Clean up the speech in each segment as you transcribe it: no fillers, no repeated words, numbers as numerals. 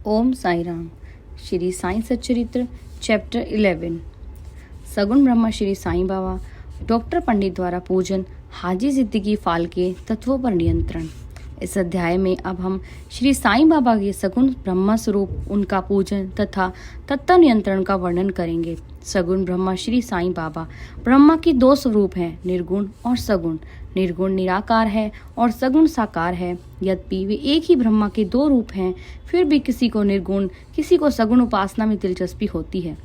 ओम साई राम। श्री साईं सच्चरित्र चैप्टर 11। सगुण ब्रह्मा श्री साईं बाबा डॉक्टर पंडित द्वारा पूजन, हाजी जिंदगी फाल के तत्वों पर नियंत्रण। इस अध्याय में अब हम श्री साईं बाबा के सगुण ब्रह्मा स्वरूप, उनका पूजन तथा तत्व नियंत्रण का वर्णन करेंगे। सगुण ब्रह्मा श्री साईं बाबा ब्रह्मा के दो स्वरूप हैं, निर्गुण और सगुण। निर्गुण निराकार है और सगुण साकार है। यद्यपि वे एक ही ब्रह्मा के दो रूप हैं, फिर भी किसी को निर्गुण, किसी को सगुण उपासना में दिलचस्पी होती है।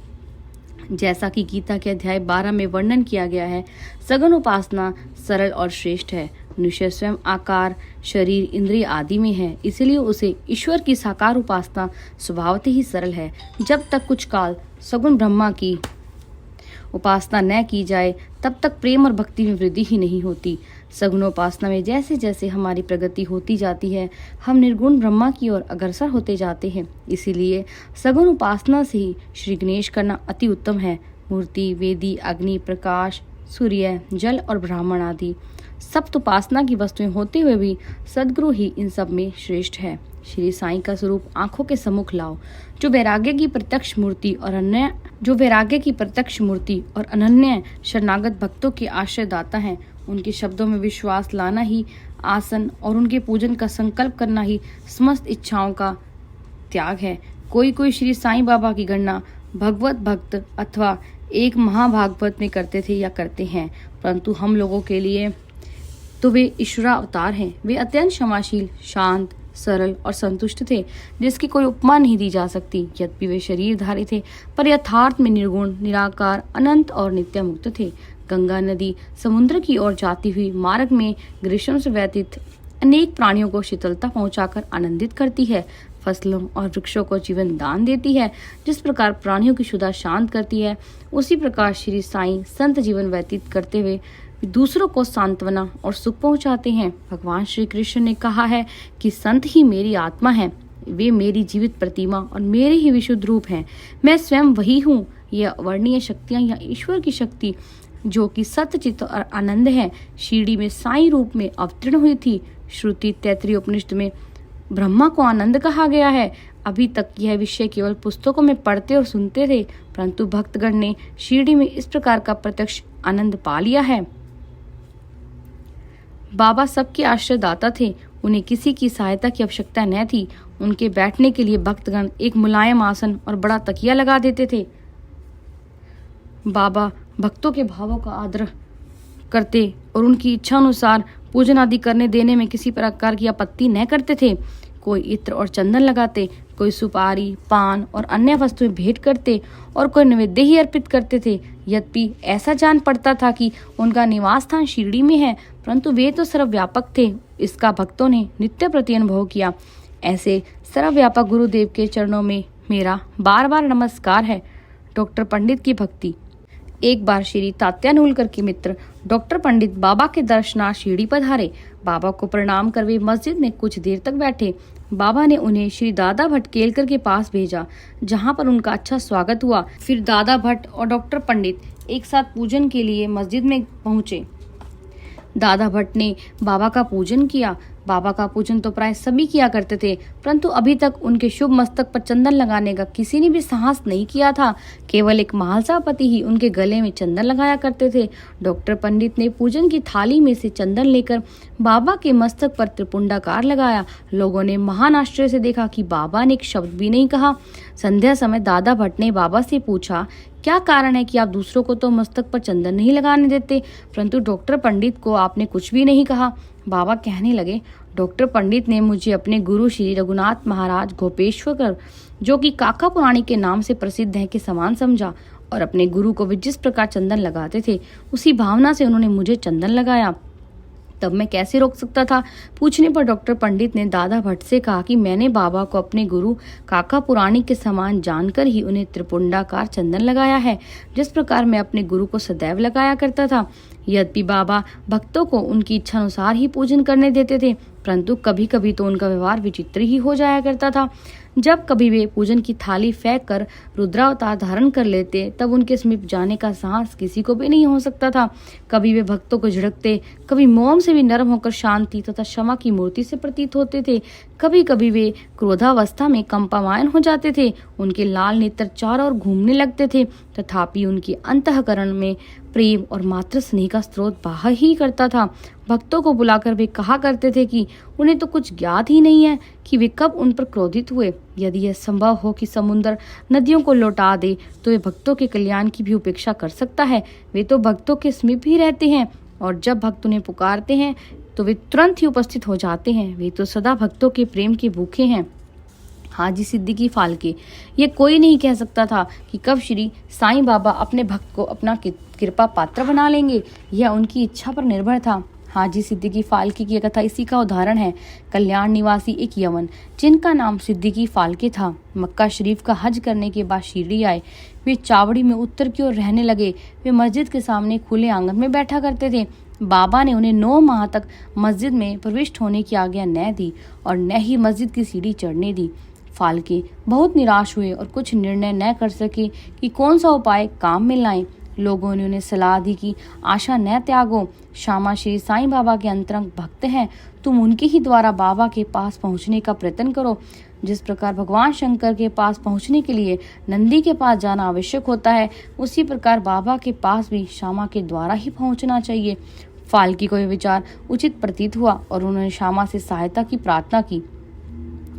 जैसा कि गीता के अध्याय 12 में वर्णन किया गया है, सगुण उपासना सरल और श्रेष्ठ है। मनुष्य स्वयं आकार, शरीर, इंद्रिय आदि में है, इसलिए उसे ईश्वर की साकार उपासना स्वभावतः ही सरल है। जब तक कुछ काल सगुण ब्रह्मा की उपासना न की जाए, तब तक प्रेम और भक्ति में वृद्धि ही नहीं होती। सगुण उपासना में जैसे जैसे हमारी प्रगति होती जाती है, हम निर्गुण ब्रह्मा की ओर अग्रसर होते जाते हैं। इसीलिए सगुण उपासना से ही श्री गणेश करना अति उत्तम है। मूर्ति, वेदी, अग्नि, प्रकाश, सूर्य, जल और ब्राह्मण आदि सप्त उपासना की वस्तुएं होते हुए भी सद्गुरु ही इन सब में श्रेष्ठ है। श्री साईं का स्वरूप आंखों के सम्मुख लाओ, जो वैराग्य की प्रत्यक्ष मूर्ति और अनन्य शरणागत भक्तों के आश्रयदाता हैं। उनके शब्दों में विश्वास लाना ही आसन और उनके पूजन का संकल्प करना ही समस्त इच्छाओं का त्याग है। कोई कोई श्री साईं बाबा की गणना भगवत भक्त अथवा एक महाभागवत में करते थे या करते हैं, परंतु हम लोगों के लिए तो वे ईश्वरा अवतार हैं। वे अत्यंत क्षमाशील, शांत, सरल और संतुष्ट थे, जिसकी कोई उपमा नहीं दी जा सकती। यद्यपि वे शरीरधारी थे, पर यथार्थ में निर्गुण, निराकार, अनंत और नित्य मुक्त थे। गंगा नदी समुद्र की ओर जाती हुई मार्ग में ग्रीष्म से व्यतीत अनेक प्राणियों को शीतलता पहुंचाकर आनंदित करती है। फसलों और वृक्षों को जीवन दान देती है। जिस प्रकार प्राणियों की क्षुधा शांत करती है, उसी प्रकार श्री साईं संत जीवन व्यतीत करते हुए दूसरों को सांत्वना और सुख पहुंचाते हैं। भगवान श्री कृष्ण ने कहा है कि संत ही मेरी आत्मा है, वे मेरी जीवित प्रतिमा और मेरे ही विशुद्ध रूप हैं। मैं स्वयं वही हूँ। यह अवर्णीय शक्तियाँ या ईश्वर की शक्ति, जो कि सत्य, चित्त और आनंद है, शिरडी में साईं रूप में अवतीर्ण हुई थी। श्रुति तैत्तिरीय उपनिषद में ब्रह्मा को आनंद कहा गया है। अभी तक यह विषय केवल पुस्तकों में पढ़ते और सुनते थे, परंतु भक्तगण ने शिरडी में इस प्रकार का प्रत्यक्ष आनंद पा लिया है। बाबा सबके आश्रयदाता थे, उन्हें किसी की सहायता की आवश्यकता न थी। उनके बैठने के लिए भक्तगण एक मुलायम आसन और बड़ा तकिया लगा देते थे। बाबा भक्तों के भावों का आदर करते और उनकी इच्छा अनुसार पूजन आदि करने देने में किसी प्रकार की आपत्ति न करते थे। कोई इत्र और चंदन लगाते, कोई सुपारी, पान और अन्य वस्तुएं भेंट करते और कोई नैवेद्य ही अर्पित करते थे। यद्यपि ऐसा जान पड़ता था कि उनका निवास स्थान शिरडी में है, परंतु वे तो सर्वव्यापक थे। इसका भक्तों ने नित्य प्रति अनुभव किया। ऐसे सर्वव्यापक गुरुदेव के चरणों में मेरा बार बार नमस्कार है। डॉक्टर पंडित की भक्ति। एक बार श्री तात्यानुलकर के मित्र डॉक्टर पंडित बाबा के दर्शनार्थ शिरडी पधारे। बाबा को प्रणाम कर वे मस्जिद में कुछ देर तक बैठे। बाबा ने उन्हें श्री दादा भट्ट केलकर के पास भेजा, जहां पर उनका अच्छा स्वागत हुआ। फिर दादा भट्ट और डॉक्टर पंडित एक साथ पूजन के लिए मस्जिद में पहुंचे। दादा भट्ट ने बाबा का पूजन किया। बाबा का पूजन तो प्राय सभी किया करते थे, परंतु अभी तक उनके शुभ मस्तक पर चंदन लगाने का किसी ने भी साहस नहीं किया था। केवल एक महालसापति ही उनके गले में चंदन लगाया करते थे। डॉक्टर पंडित ने पूजन की थाली में से चंदन लेकर बाबा के मस्तक पर त्रिपुंडाकार लगाया। लोगों ने महान आश्चर्य से देखा कि बाबा ने एक शब्द भी नहीं कहा। संध्या समय दादा भट्ट ने बाबा से पूछा, क्या कारण है कि आप दूसरों को तो मस्तक पर चंदन नहीं लगाने देते, परंतु डॉक्टर पंडित को आपने कुछ भी नहीं कहा? बाबा कहने लगे, डॉक्टर पंडित ने मुझे अपने गुरु श्री रघुनाथ महाराज गोपेश्वर, जो कि काका पुराणी के नाम से प्रसिद्ध है, के समान समझा और अपने गुरु को वे जिस प्रकार चंदन लगाते थे, उसी भावना से उन्होंने मुझे चंदन लगाया। तब मैं कैसे रोक सकता था? पूछने पर डॉक्टर पंडित ने दादा भट्ट से कहा कि मैंने बाबा को अपने गुरु काका पुराणी के समान जानकर ही उन्हें त्रिपुंडाकार चंदन लगाया है, जिस प्रकार मैं अपने गुरु को सदैव लगाया करता था। यद्यपि बाबा भक्तों को उनकी इच्छा अनुसार ही पूजन करने देते थे, परंतु कभी कभी तो उनका व्यवहार विचित्र ही हो जाया करता था। जब कभी वे पूजन की थाली फेंक कर रुद्रावतार धारण कर लेते, तब उनके समीप जाने का साहस किसी को भी नहीं हो सकता था। कभी वे भक्तों को झिड़कते, कभी मोम से भी नरम होकर शांति तथा क्षमा की मूर्ति से प्रतीत होते थे। कभी कभी वे क्रोधावस्था में कंपामायन हो जाते थे, उनके लाल नेत्र चारों ओर घूमने लगते थे, तथापि उनकी अंतःकरण में प्रेम और मातृ स्नेह का स्रोत बहा ही करता था। भक्तों को बुलाकर वे कहा करते थे कि उन्हें तो कुछ ज्ञात ही नहीं है कि वे कब उन पर क्रोधित हुए। यदि यह संभव हो कि समुद्र नदियों को लौटा दे, तो वे भक्तों के कल्याण की भी उपेक्षा कर सकता है। वे तो भक्तों के समीप ही रहते हैं, और जब भक्त उन्हें पुकारते हैं तो वे तुरंत ही उपस्थित हो जाते हैं। वे तो सदा भक्तों के प्रेम के भूखे हैं। हाजी सिद्दीकी फाल्के, ये कोई नहीं कह सकता था कि कब श्री साईं बाबा अपने भक्त को अपना कृपा पात्र बना लेंगे। यह उनकी इच्छा पर निर्भर था। हाजी सिद्दीकी फाल्के की कथा इसी का उदाहरण है। कल्याण निवासी एक यमन जिनका नाम सिद्दीकी फाल्के था, मक्का शरीफ का हज करने के बाद शिरडी आए। वे चावड़ी में उत्तर की ओर रहने लगे। वे मस्जिद के सामने खुले आंगन में बैठा करते थे। बाबा ने उन्हें 9 माह तक मस्जिद में प्रविष्ट होने की आज्ञा न दी और न ही मस्जिद की सीढ़ी चढ़ने दी। फाल्के बहुत निराश हुए और कुछ निर्णय न कर सके कि कौन सा उपाय काम में लाएं। लोगों ने उन्हें सलाह दी कि आशा न त्यागो, श्यामा श्री साईं बाबा के अंतरंग भक्त हैं, तुम उनके ही द्वारा बाबा के पास पहुंचने का प्रयत्न करो। जिस प्रकार भगवान शंकर के पास पहुंचने के लिए नंदी के पास जाना आवश्यक होता है, उसी प्रकार बाबा के पास भी श्यामा के द्वारा ही पहुंचना चाहिए। फाल्के को यह विचार उचित प्रतीत हुआ और उन्होंने श्यामा से सहायता की प्रार्थना की।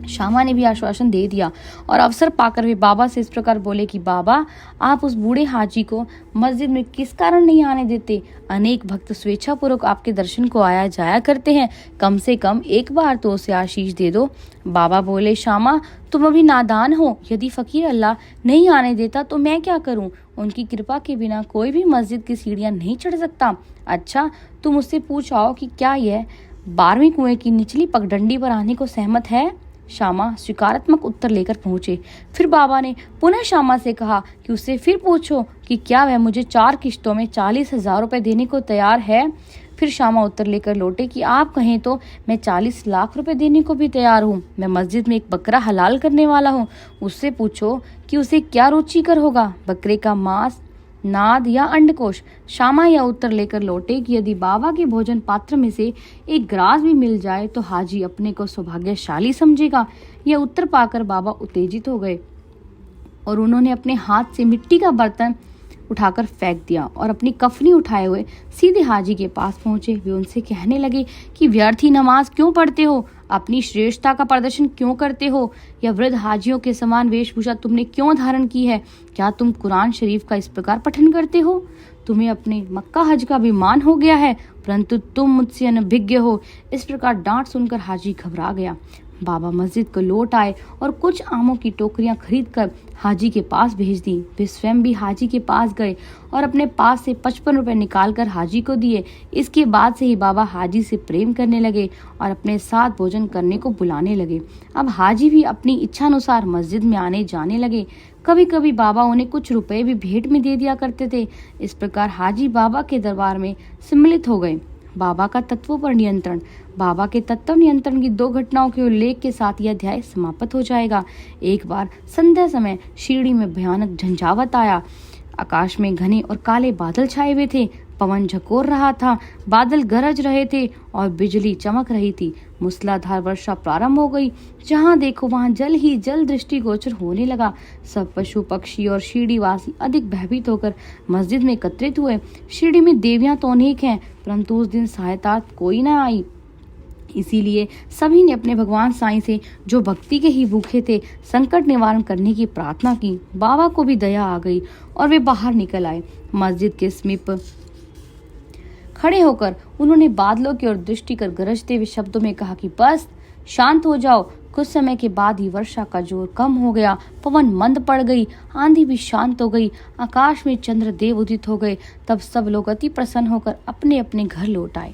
श्यामा ने भी आश्वासन दे दिया और अवसर पाकर वे बाबा से इस प्रकार बोले कि बाबा, आप उस बूढ़े हाजी को मस्जिद में किस कारण नहीं आने देते? अनेक भक्त स्वेच्छापूर्वक आपके दर्शन को आया जाया करते हैं, कम से कम एक बार तो उसे आशीष दे दो। बाबा बोले, श्यामा, तुम अभी नादान हो। यदि फकीर अल्लाह नहीं आने देता तो मैं क्या करूं? उनकी कृपा के बिना कोई भी मस्जिद की सीढ़ियां नहीं चढ़ सकता। अच्छा, तुम उससे पूछ आओ कि क्या यह 12वीं कुएं की निचली पगडंडी पर आने को सहमत है। श्यामा स्वीकारात्मक उत्तर लेकर पहुंचे। फिर बाबा ने पुनः श्यामा से कहा कि उससे फिर पूछो कि क्या वह मुझे 4 किश्तों में 40,000 रुपए देने को तैयार है। फिर श्यामा उत्तर लेकर लौटे कि आप कहें तो मैं 40 लाख रुपए देने को भी तैयार हूँ। मैं मस्जिद में एक बकरा हलाल करने वाला हूँ। उससे पूछो कि उसे क्या रुचिकर होगा, बकरे का मांस, नाद या अंडकोश। श्यामा यह उत्तर लेकर लौटे कि यदि बाबा के भोजन पात्र में से एक ग्रास भी मिल जाए तो हाजी अपने को सौभाग्यशाली समझेगा। यह उत्तर पाकर बाबा उत्तेजित हो गए और उन्होंने अपने हाथ से मिट्टी का बर्तन उठाकर फेंक दिया और अपनी कफनी उठाए हुए सीधे हाजी के पास पहुंचे। वे उनसे कहने लगे कि व्यर्थ ही नमाज क्यों पढ़ते हो, अपनी श्रेष्ठता का प्रदर्शन क्यों करते हो, या वृद्ध हाजियों के समान वेशभूषा तुमने क्यों धारण की है? क्या तुम कुरान शरीफ का इस प्रकार पठन करते हो? तुम्हें अपने मक्का हज का भी मान हो गया है, परंतु तुम मुझसे अनभिज्ञ हो। इस प्रकार डांट सुनकर हाजी घबरा गया। बाबा मस्जिद को लौट आए और कुछ आमों की टोकरियां खरीदकर हाजी के पास भेज दी। वे स्वयं भी हाजी के पास गए और अपने पास से 55 रुपए निकालकर हाजी को दिए। इसके बाद से ही बाबा हाजी से प्रेम करने लगे और अपने साथ भोजन करने को बुलाने लगे। अब हाजी भी अपनी इच्छानुसार मस्जिद में आने जाने लगे। कभी कभी बाबा उन्हें कुछ रुपए भी भेंट में दे दिया करते थे। इस प्रकार हाजी बाबा के दरबार में सम्मिलित हो गए। बाबा का तत्वों पर नियंत्रण। बाबा के तत्व नियंत्रण की 2 घटनाओं के उल्लेख के साथ यह अध्याय समाप्त हो जाएगा। एक बार संध्या समय शिरडी में भयानक झंझावत आया। आकाश में घने और काले बादल छाए हुए थे। पवन झकोर रहा था, बादल गरज रहे थे और बिजली चमक रही थी। मूसलाधार वर्षा प्रारंभ हो गई। जहां देखो वहां जल ही जल दृष्टिगोचर होने लगा। सब पशु पक्षी और शिरडी वासी अधिक भयभीत होकर मस्जिद में एकत्रित हुए। शिरडी में देवियां तो अनेक हैं, परंतु उस दिन सहायता कोई न आई। इसीलिए सभी ने अपने भगवान साईं से, जो भक्ति के ही भूखे थे, संकट निवारण करने की प्रार्थना की। बाबा को भी दया आ गई और वे बाहर निकल आए। मस्जिद के समीप खड़े होकर उन्होंने बादलों की ओर दृष्टि कर गरजते हुए शब्दों में कहा कि बस शांत हो जाओ। कुछ समय के बाद ही वर्षा का जोर कम हो गया, पवन मंद पड़ गई, आंधी भी शांत हो गई, आकाश में चंद्रदेव उदित हो गए। तब सब लोग अति प्रसन्न होकर अपने अपने घर लौट आए।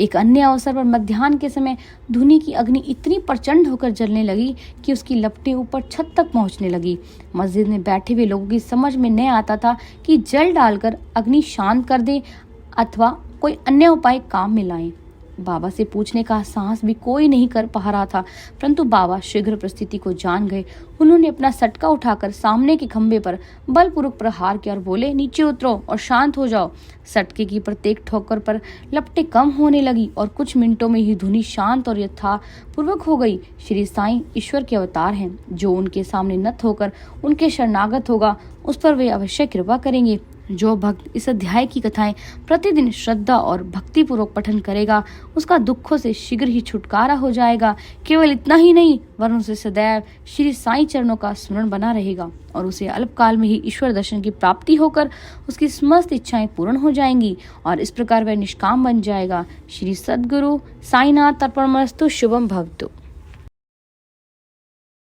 एक अन्य अवसर पर मध्याह्न के समय धुनी की अग्नि इतनी प्रचंड होकर जलने लगी कि उसकी लपटें ऊपर छत तक पहुंचने लगी। मस्जिद में बैठे हुए लोगों की समझ में नहीं आता था कि जल डालकर अग्नि शांत कर दे अथवा कोई अन्य उपाय काम में लाएं। बाबा से पूछने का साहस भी कोई नहीं कर पा रहा था, परंतु बाबा शीघ्र परिस्थिति को जान गए। उन्होंने अपना सटका उठाकर सामने के खंभे पर बलपूर्वक प्रहार किया और बोले, नीचे उतरो और शांत हो जाओ। सटके की प्रत्येक ठोकर पर लपटें कम होने लगी और कुछ मिनटों में ही धुनी शांत और यथापूर्वक हो गई। श्री साईं ईश्वर के अवतार हैं। जो उनके सामने नत होकर उनके शरणागत होगा, उस पर वे अवश्य कृपा करेंगे। जो भक्त इस अध्याय की कथाएं प्रतिदिन श्रद्धा और भक्ति पूर्वक पठन करेगा, उसका दुखों से शीघ्र ही छुटकारा हो जाएगा। केवल इतना ही नहीं, वरन उसे सदैव श्री साईं चरणों का स्मरण बना रहेगा और उसे अल्पकाल में ही ईश्वर दर्शन की प्राप्ति होकर उसकी समस्त इच्छाएं पूर्ण हो जाएंगी और इस प्रकार वह निष्काम बन जाएगा। श्री सद्गुरु साईनाथ अर्पणमस्तु। शुभम भवतु।